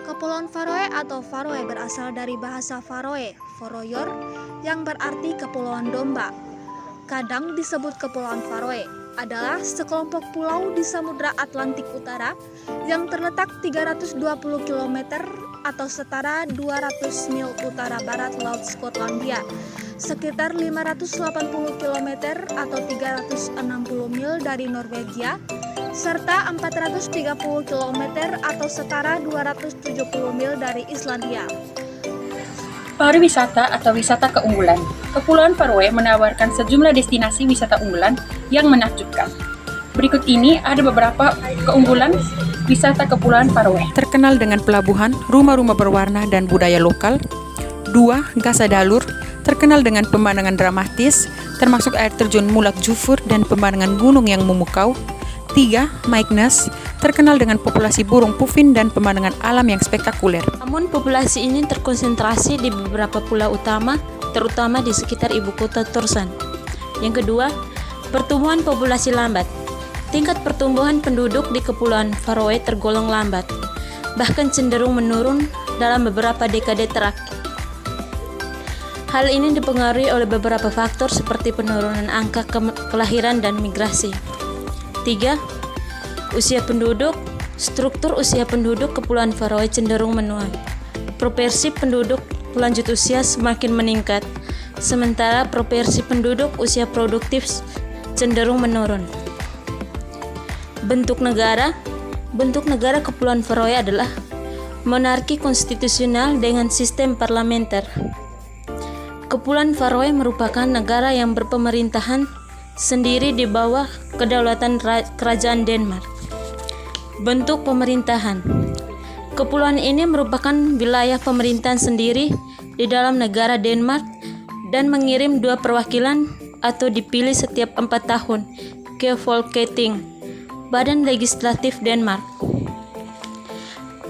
Kepulauan Faroe atau Faroe berasal dari bahasa Faroe, Foroyor, yang berarti Kepulauan Domba. Kadang disebut Kepulauan Faroe adalah sekelompok pulau di Samudra Atlantik Utara yang terletak 320 km atau setara 200 mil utara barat Laut Skotlandia, sekitar 580 km atau 360 mil dari Norwegia, serta 430 km atau setara 270 mil dari Islandia. Pariwisata atau wisata keunggulan. Kepulauan Faroe menawarkan sejumlah destinasi wisata unggulan yang menakjubkan. Berikut ini ada beberapa keunggulan wisata Kepulauan Faroe. Terkenal dengan pelabuhan, rumah-rumah berwarna dan budaya lokal. 2. Gasadalur, terkenal dengan pemandangan dramatis, termasuk air terjun Mulak Jufur dan pemandangan gunung yang memukau. 3. Maignes, terkenal dengan populasi burung pufin dan pemandangan alam yang spektakuler. Namun populasi ini terkonsentrasi di beberapa pulau utama, terutama di sekitar ibu kota Tórshavn. Yang kedua, pertumbuhan populasi lambat. Tingkat pertumbuhan penduduk di Kepulauan Faroe tergolong lambat, bahkan cenderung menurun dalam beberapa dekade terakhir. Hal ini dipengaruhi oleh beberapa faktor seperti penurunan angka kelahiran dan migrasi. 3. Usia penduduk. Struktur usia penduduk Kepulauan Faroe cenderung menua. Proporsi penduduk lanjut usia semakin meningkat, sementara proporsi penduduk usia produktif cenderung menurun. Bentuk negara. Bentuk negara Kepulauan Faroe adalah monarki konstitusional dengan sistem parlementer. Kepulauan Faroe merupakan negara yang berpemerintahan sendiri di bawah kedaulatan kerajaan Denmark. Bentuk pemerintahan. Kepulauan ini merupakan wilayah pemerintahan sendiri di dalam negara Denmark dan mengirim 2 perwakilan atau dipilih setiap 4 tahun ke Folketing, Badan Legislatif Denmark.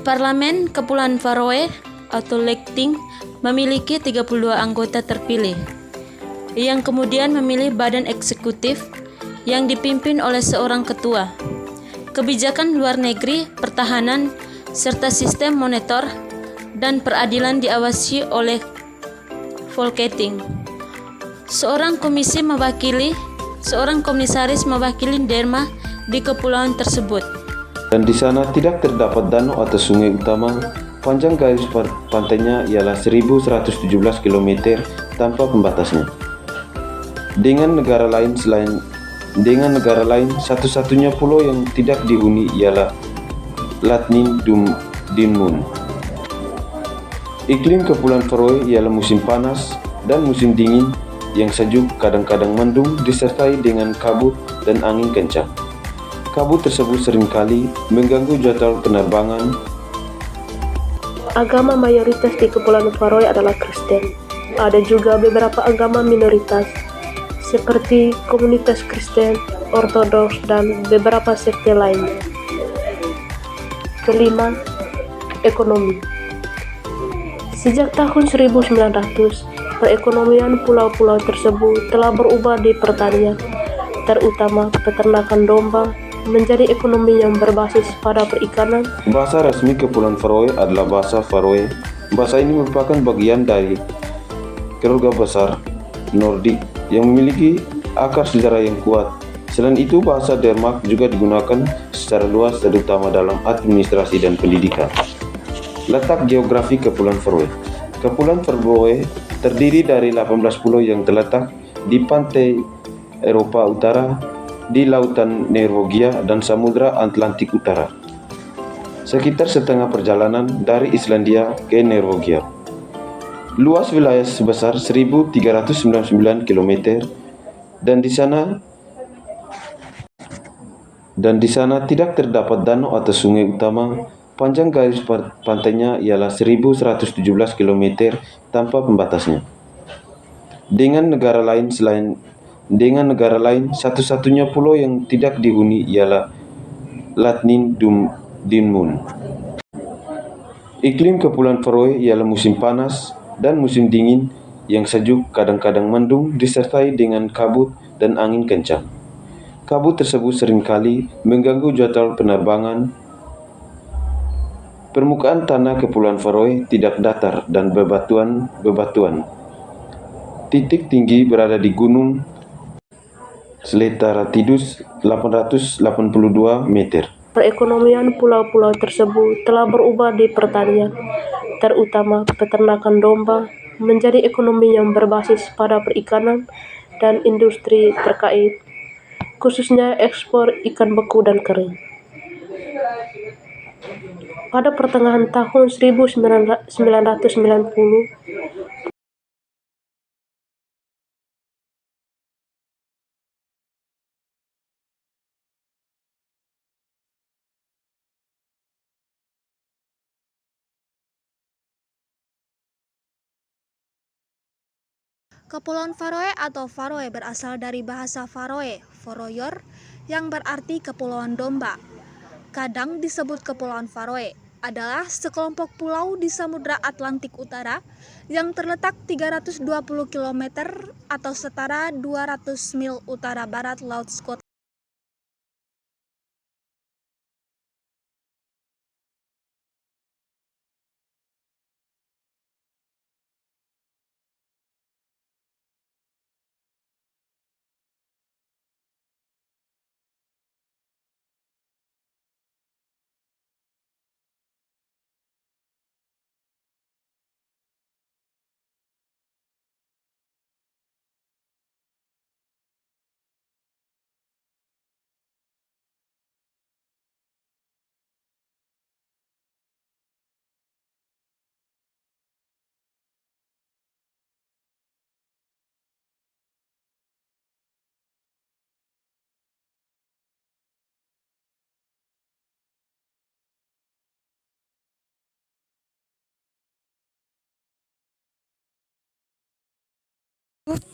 Parlemen Kepulauan Faroe atau Lagting memiliki 32 anggota terpilih, yang kemudian memilih badan eksekutif yang dipimpin oleh seorang ketua. Kebijakan luar negeri, pertahanan, serta sistem moneter dan peradilan diawasi oleh Folketing. Seorang komisaris mewakili Denmark di kepulauan tersebut. Dan di sana tidak terdapat danau atau sungai utama. Panjang garis pantainya ialah 1117 km tanpa pembatasnya. Dengan negara lain, satu-satunya pulau yang tidak dihuni ialah Latnin Dinmun. Iklim Kepulauan Faroe ialah musim panas dan musim dingin yang sejuk, kadang-kadang mendung disertai dengan kabut dan angin kencang. Kabut tersebut seringkali mengganggu jadwal penerbangan. Agama mayoritas di Kepulauan Faroe adalah Kristen. Ada juga beberapa agama minoritas, seperti komunitas Kristen, Ortodoks, dan beberapa sekte lainnya. Kelima, ekonomi. Sejak tahun 1900, perekonomian pulau-pulau tersebut telah berubah di pertanian, terutama peternakan domba, menjadi ekonomi yang berbasis pada perikanan. Bahasa resmi Kepulauan Faroe adalah bahasa Faroe. Bahasa ini merupakan bagian dari keluarga besar Nordik yang memiliki akar sejarah yang kuat. Selain itu, bahasa Denmark juga digunakan secara luas, terutama dalam administrasi dan pendidikan. Letak geografi Kepulauan Faroe. Kepulauan Faroe terdiri dari 18 pulau yang terletak di pantai Eropa Utara, di lautan Norwegia dan Samudra Atlantik Utara. Sekitar setengah perjalanan dari Islandia ke Norwegia. Luas wilayah sebesar 1399 km dan di sana tidak terdapat danau atau sungai utama. Panjang garis pantainya ialah 1117 km tanpa pembatasnya. Dengan negara lain, satu-satunya pulau yang tidak dihuni ialah Latnin Dinmun. Iklim Kepulauan Faroe ialah musim panas dan musim dingin yang sejuk, kadang-kadang mendung disertai dengan kabut dan angin kencang. Kabut tersebut seringkali mengganggu jadwal penerbangan. Permukaan tanah Kepulauan Faroe tidak datar dan bebatuan. Titik tinggi berada di Gunung Sletaratidus 882 meter. Perekonomian pulau-pulau tersebut telah berubah di pertanian, terutama peternakan domba, menjadi ekonomi yang berbasis pada perikanan dan industri terkait, khususnya ekspor ikan beku dan kering. Pada pertengahan tahun 1990, Kepulauan Faroe atau Faroe berasal dari bahasa Faroe, Foroyor, yang berarti kepulauan domba. Kadang disebut Kepulauan Faroe adalah sekelompok pulau di Samudra Atlantik Utara yang terletak 320 km atau setara 200 mil utara barat Laut Skotlandia.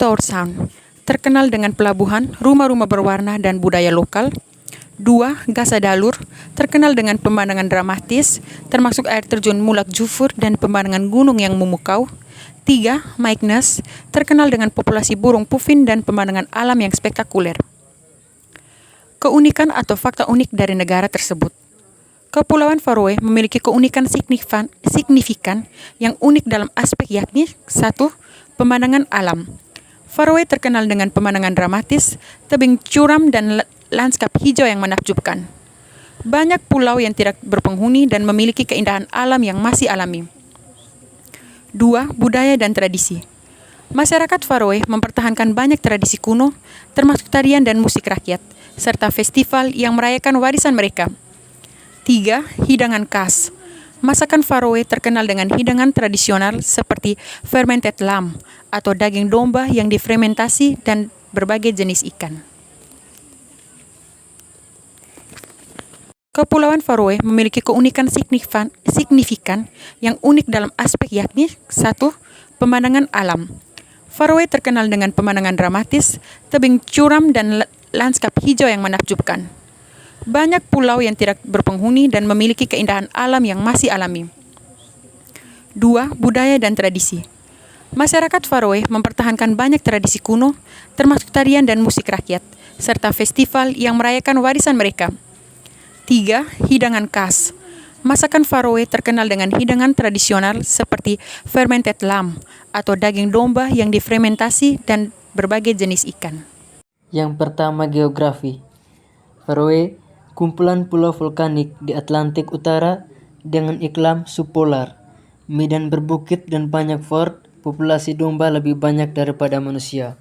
Tórshavn, terkenal dengan pelabuhan, rumah-rumah berwarna dan budaya lokal. 2. Gasadalur, terkenal dengan pemandangan dramatis, termasuk air terjun Mulakjufur dan pemandangan gunung yang memukau. 3. Maignes, terkenal dengan populasi burung pufin dan pemandangan alam yang spektakuler. Keunikan atau fakta unik dari negara tersebut. Kepulauan Faroe memiliki keunikan signifikan yang unik dalam aspek yakni 1. Pemandangan alam. Faroe terkenal dengan pemandangan dramatis, tebing curam dan lanskap hijau yang menakjubkan. Banyak pulau yang tidak berpenghuni dan memiliki keindahan alam yang masih alami. 2. Budaya dan tradisi. Masyarakat Faroe mempertahankan banyak tradisi kuno, termasuk tarian dan musik rakyat, serta festival yang merayakan warisan mereka. 3. Hidangan khas. Masakan Faroe terkenal dengan hidangan tradisional seperti fermented lamb atau daging domba yang difermentasi dan berbagai jenis ikan. Kepulauan Faroe memiliki keunikan signifikan yang unik dalam aspek yakni 1. Pemandangan alam. Faroe terkenal dengan pemandangan dramatis, tebing curam dan lanskap hijau yang menakjubkan. Banyak pulau yang tidak berpenghuni dan memiliki keindahan alam yang masih alami. 2. Budaya dan tradisi. Masyarakat Faroe mempertahankan banyak tradisi kuno, termasuk tarian dan musik rakyat, serta festival yang merayakan warisan mereka. 3. Hidangan khas. Masakan Faroe terkenal dengan hidangan tradisional seperti fermented lamb atau daging domba yang difermentasi dan berbagai jenis ikan. Yang pertama, geografi. Faroe, kumpulan pulau vulkanik di Atlantik Utara dengan iklim subpolar, medan berbukit dan banyak fjord. Populasi domba lebih banyak daripada manusia.